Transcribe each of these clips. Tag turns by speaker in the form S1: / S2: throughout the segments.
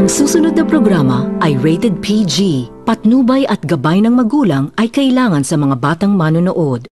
S1: Ang susunod na programa ay rated PG. Patnubay at gabay ng magulang ay kailangan sa mga batang manonood.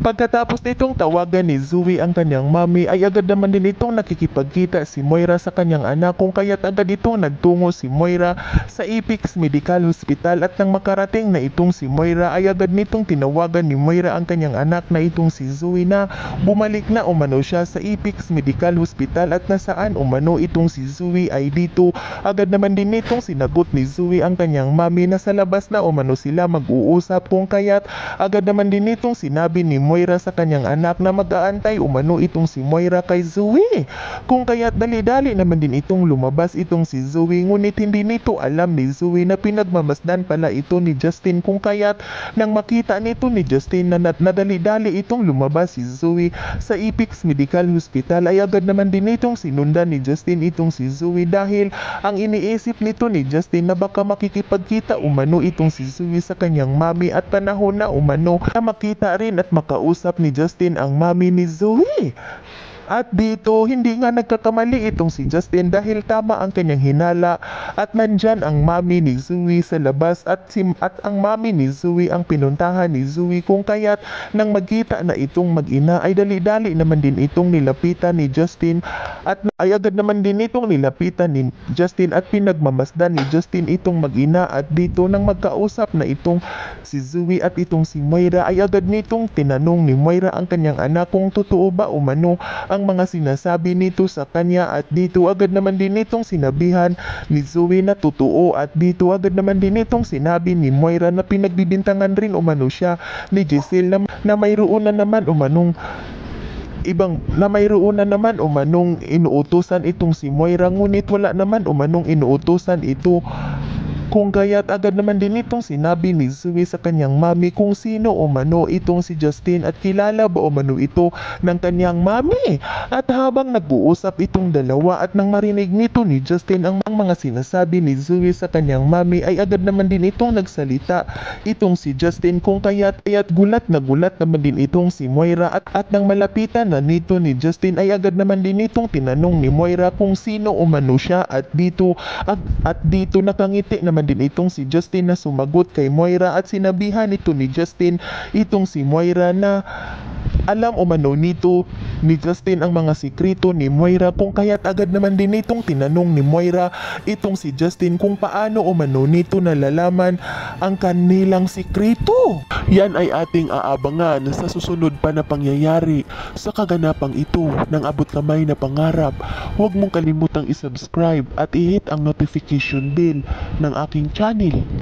S2: Pagkatapos nitong tawagan ni Zoe ang kanyang mami ay agad naman din itong nakikipagkita si Moira sa kanyang anak, kung kaya't agad itong nagtungo si Moira sa Epix Medical Hospital. At nang makarating na itong si Moira ay agad nitong tinawagan ni Moira ang kanyang anak na itong si Zoe na bumalik na umano siya sa Epix Medical Hospital at nasaan umano itong si Zoe ay dito. Agad naman din nitong sinagot ni Zoe ang kanyang mami na sa labas na umano sila mag-uusap, kung kaya't agad naman din nitong sinabi ni Moira sa kanyang anak na mag-aantay umano itong si Moira kay Zoe. Kung kaya't dali-dali naman din itong lumabas itong si Zoe, ngunit hindi nito alam ni Zoe na pinagmamasdan pala ito ni Justin, kung kaya't nang makita nito ni Justin na nadali-dali itong lumabas si Zoe sa Epix Medical Hospital ay agad naman din itong sinundan ni Justin itong si Zoe, dahil ang iniisip nito ni Justin na baka makikipagkita umano itong si Zoe sa kanyang mami at panahon na umano na makita rin at makausap ni Justin ang mami ni Zoe. At dito, hindi nga nagkakamali itong si Justin dahil tama ang kanyang hinala at nandyan ang mami ni Zoe sa labas at ang mami ni Zoe ang pinuntahan ni Zoe, kung kaya't nang magkita na itong mag-ina ay dali-dali naman din itong nilapitan ni Justin at ay agad naman din itong nilapitan ni Justin at pinagmamasdan ni Justin itong mag-ina. At dito nang magkausap na itong si Zoe at itong si Moira ay agad nitong tinanong ni Moira ang kanyang anak kung totoo ba umano ang mga sinasabi nito sa kanya. At dito agad naman din itong sinabihan ni Zoe na totoo, at dito agad naman din itong sinabi ni Moira na pinagbibintangan rin umano siya ni Giselle na mayroon na naman umanong inuutusan itong si Moira, ngunit wala naman umanong inuutusan ito. Kung kaya't agad naman din itong sinabi ni Zoe sa kanyang mami kung sino umano itong si Justin at kilala ba umano ito ng kanyang mami. At habang nag-uusap itong dalawa at nang marinig nito ni Justin ang mga sinasabi ni Zoe sa kanyang mami ay agad naman din itong nagsalita itong si Justin, kung kaya't gulat naman din itong si Moira at nang malapitan na nito ni Justin ay agad naman din itong tinanong ni Moira kung sino umano siya. At dito nakangiti naman din itong si Justin na sumagot kay Moira at sinabihan nito ni Justin itong si Moira na alam umano nito ni Justin ang mga sikreto ni Moira, kung kaya't agad naman din itong tinanong ni Moira itong si Justin kung paano umano nito nalalaman ang kanilang sikreto. Yan ay ating aabangan sa susunod pa na pangyayari sa kaganapang ito ng abot kamay na pangarap. Huwag mong kalimutang isubscribe at i-hit ang notification bell ng aking channel.